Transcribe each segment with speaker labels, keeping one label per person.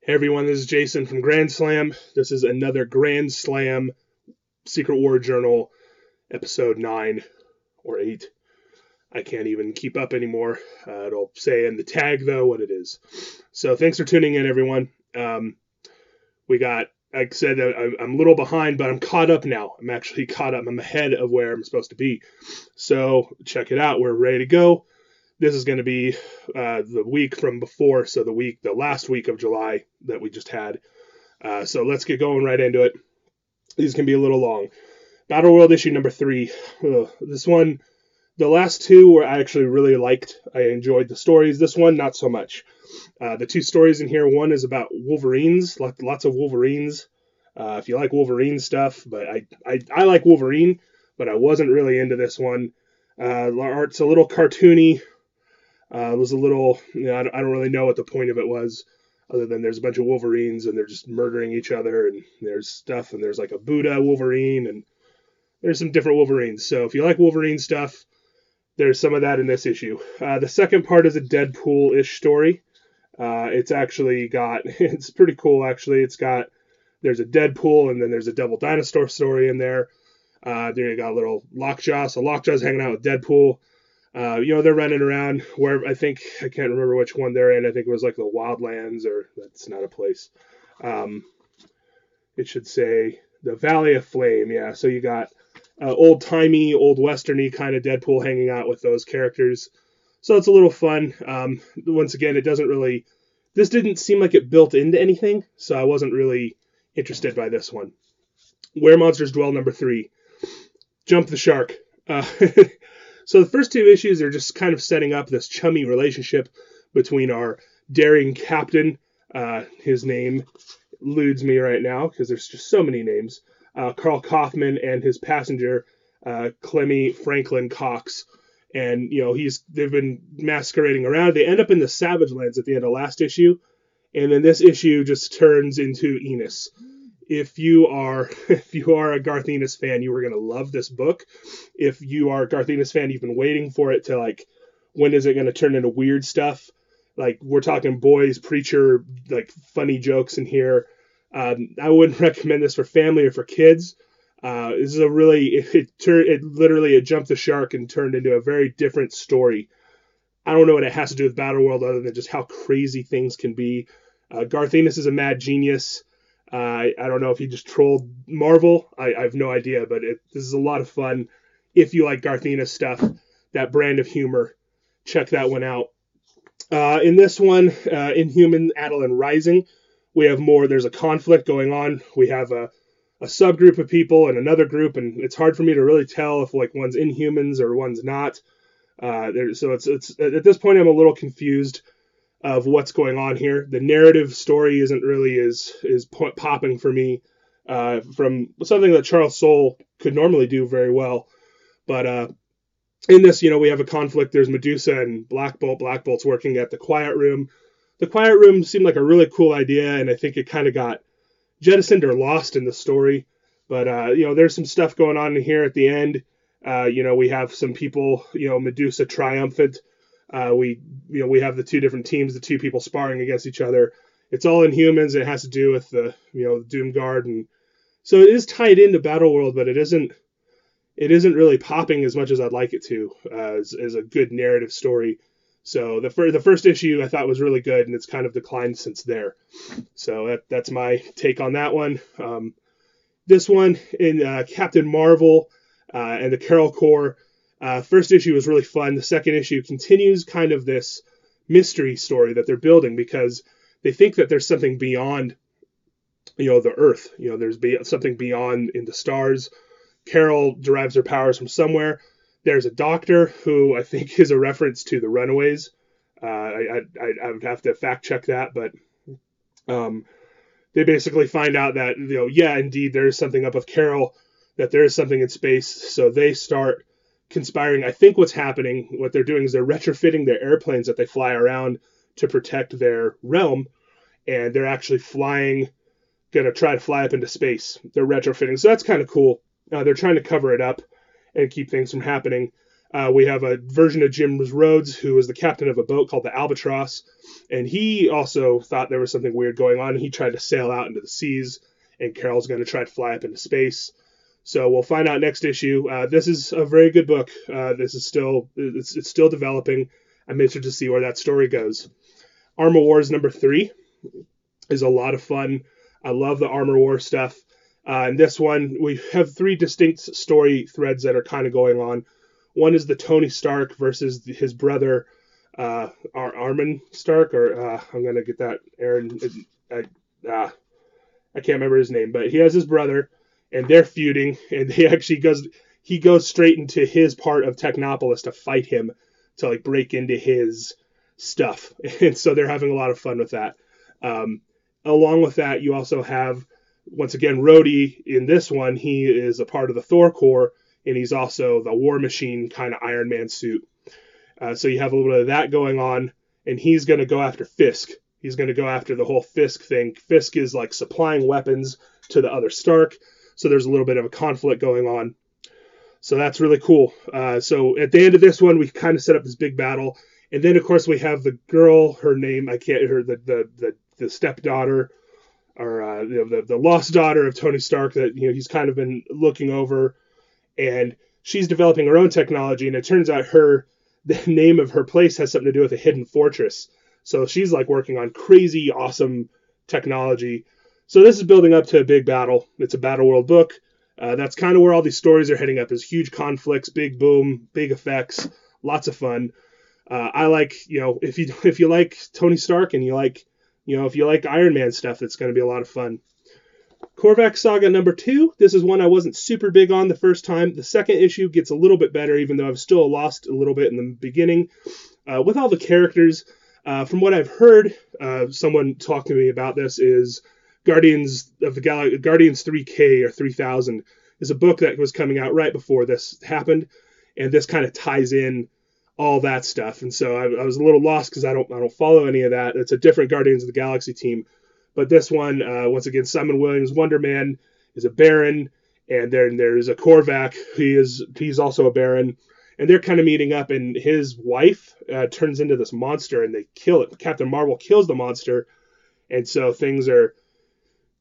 Speaker 1: Hey everyone, this is Jason from Grand Slam. This is another Grand Slam Secret War Journal, episode 9 or 8. I can't even keep up anymore. It'll say in the tag, though, what it is. So thanks for tuning in, everyone. We got, like I said, I'm a little behind, but I'm caught up now. I'm actually caught up. I'm ahead of where I'm supposed to be. So check it out. We're ready to go. This is going to be the week from before, so the last week of July that we just had. So let's get going right into it. These can be a little long. Battle World issue number 3. This one, the last two were I actually really liked. I enjoyed the stories. This one, not so much. The two stories in here, one is about Wolverines, lots of Wolverines. If you like Wolverine stuff, but I like Wolverine, but I wasn't really into this one. Art's a little cartoony. It was a little, I don't really know what the point of it was, other than there's a bunch of Wolverines and they're just murdering each other, and there's stuff, and there's like a Buddha Wolverine, and there's some different Wolverines. So if you like Wolverine stuff, there's some of that in this issue. The second part is a Deadpool-ish story. It's actually it's pretty cool actually. There's a Deadpool and then there's a Devil Dinosaur story in there. There you got a little Lockjaw. So Lockjaw's hanging out with Deadpool. They're running around where I can't remember which one they're in. I think it was like the Wildlands, or that's not a place. It should say the Valley of Flame. Yeah. So you got old-timey, old westerny kind of Deadpool hanging out with those characters. So it's a little fun. Once again, this didn't seem like it built into anything, so I wasn't really interested by this one. Where Monsters Dwell number 3. Jump the Shark. So the first two issues are just kind of setting up this chummy relationship between our daring captain. His name eludes me right now because there's just so many names. Carl Kaufman and his passenger, Clemmy Franklin Cox. And, they've been masquerading around. They end up in the Savage Lands at the end of last issue. And then this issue just turns into Enos. If you are a Garth Ennis fan, you are going to love this book. If you are a Garth Ennis fan, you've been waiting for it to, when is it going to turn into weird stuff? We're talking boys, preacher, funny jokes in here. I wouldn't recommend this for family or for kids. This is it jumped the shark and turned into a very different story. I don't know what it has to do with Battle World other than just how crazy things can be. Garth Ennis is a mad genius. I don't know if he just trolled Marvel. I have no idea, but this is a lot of fun. If you like Garth Ennis stuff, that brand of humor, check that one out. In this one, Inhuman Adeline Rising, we have more. There's a conflict going on. We have a subgroup of people and another group, and it's hard for me to really tell if one's Inhumans or one's not. So it's at this point I'm a little confused of what's going on here. The narrative story isn't really is popping for me from something that Charles Soule could normally do very well. But in this, we have a conflict. There's Medusa and Black Bolt. Black Bolt's working at the Quiet Room. The Quiet Room seemed like a really cool idea, and I think it kind of got jettisoned or lost in the story. But, there's some stuff going on in here at the end. We have some people, Medusa triumphant. We have the two different teams, the two people sparring against each other. It's all Inhumans. It has to do with the Doom Guard, and so it is tied into Battle World, but it isn't really popping as much as I'd like it to as a good narrative story. So the first issue I thought was really good, and it's kind of declined since there. So that's my take on that one. This one in Captain Marvel and the Carol Corps. First issue was really fun. The second issue continues kind of this mystery story that they're building because they think that there's something beyond, the Earth. There's something beyond in the stars. Carol derives her powers from somewhere. There's a doctor who I think is a reference to the Runaways. I would have to fact check that, but they basically find out that, indeed, there is something up with Carol, that there is something in space. So they start conspiring. I think what they're doing is they're retrofitting their airplanes that they fly around to protect their realm, and they're actually going to try to fly up into space. They're retrofitting. So that's kind of cool. They're trying to cover it up and keep things from happening. We have a version of Jim Rhodes who was the captain of a boat called the Albatross, and he also thought there was something weird going on. He tried to sail out into the seas, and Carol's going to try to fly up into space. So we'll find out next issue. This is a very good book. This is still it's still developing. I'm interested to see where that story goes. Armor Wars number 3 is a lot of fun. I love the Armor War stuff. In this one, we have 3 distinct story threads that are kind of going on. One is the Tony Stark versus his brother, Armin Stark, or I'm going to get that, Aaron. I can't remember his name, but he has his brother, and they're feuding, and he goes straight into his part of Technopolis to fight him, to like break into his stuff. And so they're having a lot of fun with that. Along with that, you also have, once again, Rhodey in this one. He is a part of the Thor Corps, and he's also the War Machine kind of Iron Man suit. So you have a little bit of that going on, and he's going to go after Fisk. He's going to go after the whole Fisk thing. Fisk is like supplying weapons to the other Stark, so there's a little bit of a conflict going on. So that's really cool. So at the end of this one, we kind of set up this big battle, and then of course we have the girl. Her name, the stepdaughter, or the lost daughter of Tony Stark that he's kind of been looking over, and she's developing her own technology. And it turns out the name of her place has something to do with a hidden fortress. So she's like working on crazy, awesome technology. So this is building up to a big battle. It's a Battle World book. That's kind of where all these stories are heading up, is huge conflicts, big boom, big effects, lots of fun. I like, if you like Tony Stark and if you like Iron Man stuff, it's going to be a lot of fun. Korvac Saga number 2. This is one I wasn't super big on the first time. The second issue gets a little bit better, even though I've still lost a little bit in the beginning. With all the characters, from what I've heard, someone talked to me about this, is Guardians of the Galaxy, Guardians 3K or 3000 is a book that was coming out right before this happened, and this kind of ties in all that stuff. And so I was a little lost because I don't follow any of that. It's a different Guardians of the Galaxy team. But this one, once again, Simon Williams, Wonder Man, is a Baron, and then there's a Korvac. He's also a Baron, and they're kind of meeting up. And his wife turns into this monster, and they kill it. Captain Marvel kills the monster, and so things are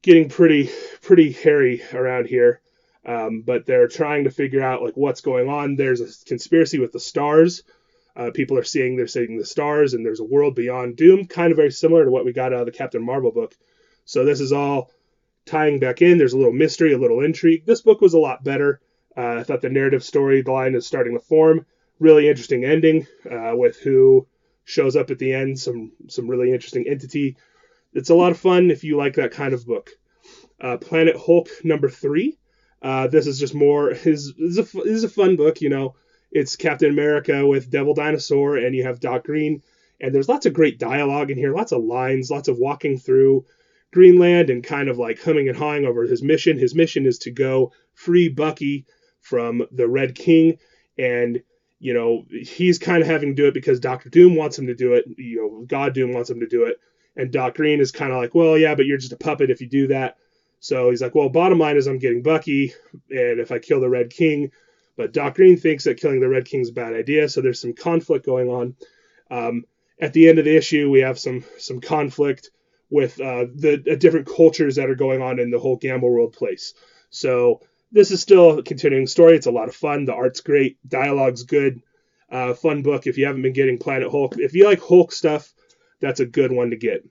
Speaker 1: getting pretty hairy around here. But they're trying to figure out like what's going on. There's a conspiracy with the stars. People are saying the stars, and there's a world beyond Doom, kind of very similar to what we got out of the Captain Marvel book. So this is all tying back in. There's a little mystery, a little intrigue. This book was a lot better. I thought the narrative storyline is starting to form. Really interesting ending with who shows up at the end. Some really interesting entity. It's a lot of fun if you like that kind of book. Planet Hulk number 3. This is just more. This is a fun book. It's Captain America with Devil Dinosaur, and you have Doc Green, and there's lots of great dialogue in here, lots of lines, lots of walking through Greenland and kind of like humming and hawing over his mission. His mission is to go free Bucky from the Red King, and he's kind of having to do it because Dr. Doom wants him to do it. God Doom wants him to do it, and Doc Green is kind of like, well, yeah, but you're just a puppet if you do that. So he's like, well, bottom line is I'm getting Bucky, and if I kill the Red King. But Doc Green thinks that killing the Red King's a bad idea, so there's some conflict going on. At the end of the issue, we have some conflict with the different cultures that are going on in the whole Gamble World place. So this is still a continuing story. It's a lot of fun. The art's great. Dialogue's good. Fun book if you haven't been getting Planet Hulk. If you like Hulk stuff, that's a good one to get.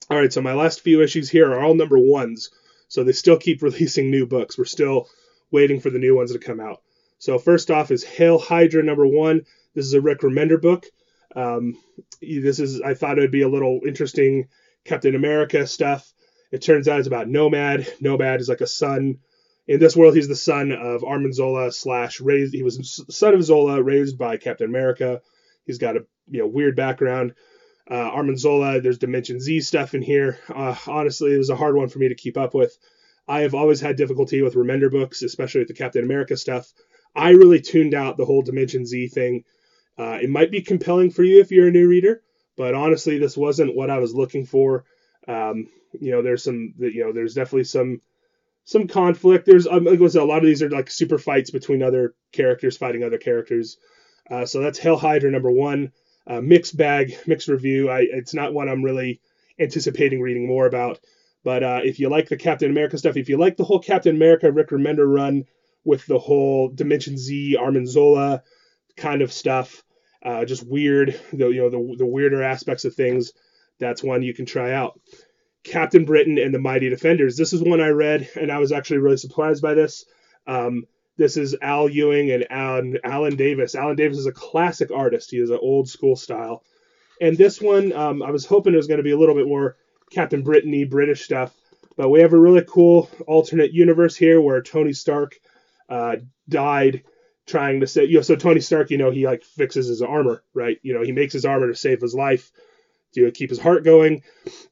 Speaker 1: All right, so my last few issues here are all number 1s. So they still keep releasing new books. We're still waiting for the new ones to come out. So first off is Hail Hydra number 1. This is a Rick Remender book. I thought it would be a little interesting Captain America stuff. It turns out it's about Nomad. Nomad is like a son. In this world, he's the son of Armin Zola he was the son of Zola, raised by Captain America. He's got a weird background. Armin Zola, there's Dimension Z stuff in here. Honestly, it was a hard one for me to keep up with. I have always had difficulty with Remender books, especially with the Captain America stuff. I really tuned out the whole Dimension Z thing. It might be compelling for you if you're a new reader, but honestly, this wasn't what I was looking for. There's definitely some conflict. There's a lot of these are like super fights between other characters fighting other characters. So that's Hell Hydra #1. Mixed bag, mixed review. It's not one I'm really anticipating reading more about. But if you like the Captain America stuff, if you like the whole Captain America Rick Remender run with the whole Dimension Z, Armin Zola kind of stuff, just weird, the weirder aspects of things, that's one you can try out. Captain Britain and the Mighty Defenders. This is one I read, and I was actually really surprised by this. This is Al Ewing and Alan Davis. Alan Davis is a classic artist. He is an old school style. And this one, I was hoping it was going to be a little bit more Captain Britain-y, British stuff. But we have a really cool alternate universe here where Tony Stark died trying to say, so Tony Stark, he like fixes his armor, right? He makes his armor to save his life, to keep his heart going.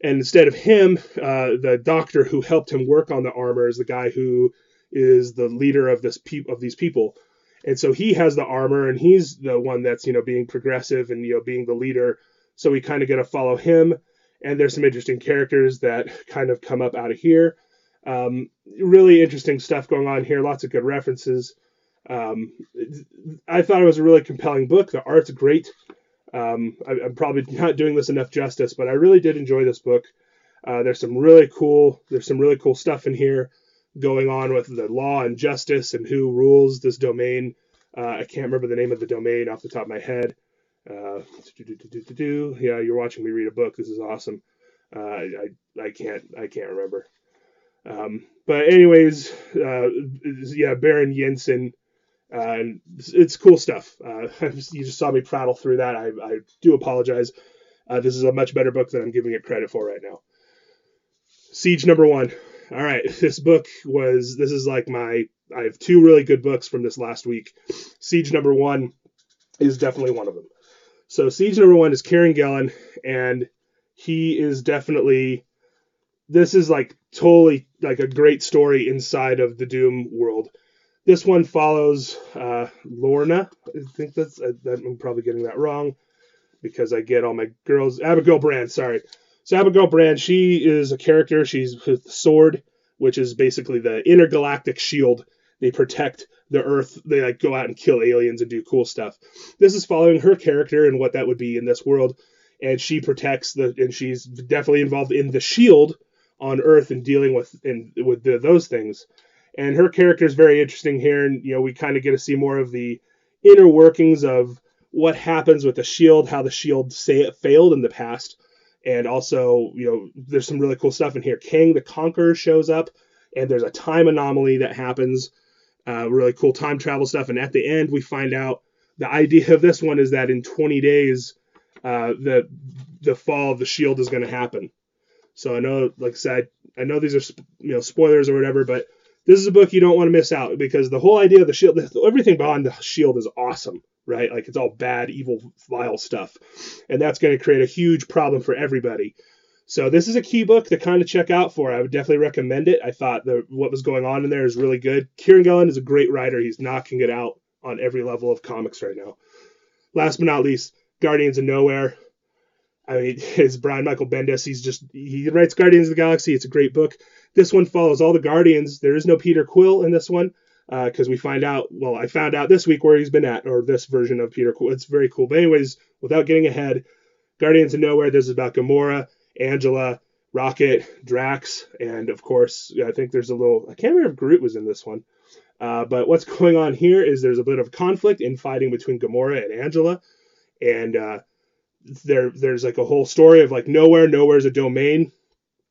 Speaker 1: And instead of him, the doctor who helped him work on the armor is the guy who is the leader of these people. And so he has the armor, and he's the one that's, being progressive and, being the leader. So we kind of get to follow him. And there's some interesting characters that kind of come up out of here. Really interesting stuff going on here. Lots of good references. I thought it was a really compelling book. The art's great. I'm probably not doing this enough justice, but I really did enjoy this book. There's some really cool stuff in here going on with the law and justice and who rules this domain. I can't remember the name of the domain off the top of my head. Yeah, you're watching me read a book. This is awesome. I can't remember. But anyways, Baron Jensen. It's cool stuff. You just saw me prattle through that. I do apologize. This is a much better book than I'm giving it credit for right now. Siege #1. All right, this is like I have two really good books from this last week. Siege #1 is definitely one of them. So Siege #1 is Kieran Gillen, and he is definitely, this is like totally like a great story inside of the Doom world. This one follows Lorna. I think I'm probably getting that wrong because I get all my girls. Abigail Brand, sorry. So Abigail Brand, she is a character. She's with the sword, which is basically the intergalactic shield. They protect the Earth. They like go out and kill aliens and do cool stuff. This is following her character and what that would be in this world. And she protects and she's definitely involved in the shield on Earth and dealing with those things. And her character is very interesting here, and we kind of get to see more of the inner workings of what happens with the shield, how the shield failed in the past, and also there's some really cool stuff in here. Kang the Conqueror shows up, and there's a time anomaly that happens, really cool time travel stuff. And at the end, we find out the idea of this one is that in 20 days, the fall of the shield is going to happen. So I know, like I said, I know these are spoilers or whatever, but this is a book you don't want to miss out because the whole idea of the shield, everything behind the shield is awesome, right? Like it's all bad, evil, vile stuff. And that's going to create a huge problem for everybody. So this is a key book to kind of check out for. I would definitely recommend it. I thought what was going on in there is really good. Kieran Gillen is a great writer. He's knocking it out on every level of comics right now. Last but not least, Guardians of Nowhere. I mean, it's Brian Michael Bendis. He writes Guardians of the Galaxy. It's a great book. This one follows all the Guardians. There is no Peter Quill in this one because I found out this week where he's been at, or this version of Peter Quill. It's very cool. But anyways, without getting ahead, Guardians of Nowhere, this is about Gamora, Angela, Rocket, Drax, and of course, I think there's I can't remember if Groot was in this one. But what's going on here is there's a bit of conflict in fighting between Gamora and Angela. And there's like a whole story of like Nowhere's a domain,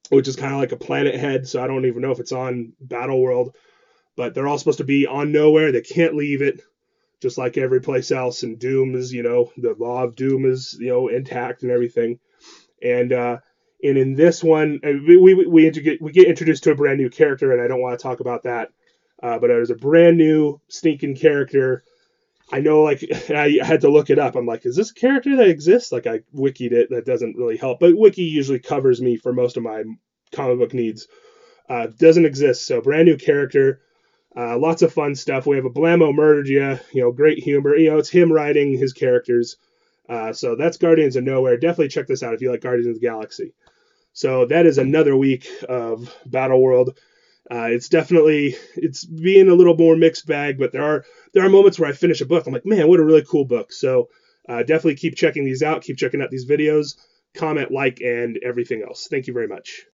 Speaker 1: which is kind of like a planet head. So I don't even know if it's on Battle World, but they're all supposed to be on Nowhere. They can't leave it, just like every place else. And Doom is, the law of Doom is, intact and everything. And in this one, we get introduced to a brand new character, and I don't want to talk about that. But there's a brand new sneaking character. I know, like, I had to look it up. I'm like, is this a character that exists? Like, I wikied it. That doesn't really help. But Wiki usually covers me for most of my comic book needs. Doesn't exist. So, brand new character. Lots of fun stuff. We have a Blammo murdered you. Great humor. It's him writing his characters. So, that's Guardians of Nowhere. Definitely check this out if you like Guardians of the Galaxy. So, that is another week of Battle World. It's being a little more mixed bag, but there are moments where I finish a book. I'm like, man, what a really cool book. So definitely keep checking these out. Keep checking out these videos. Comment, like, and everything else. Thank you very much.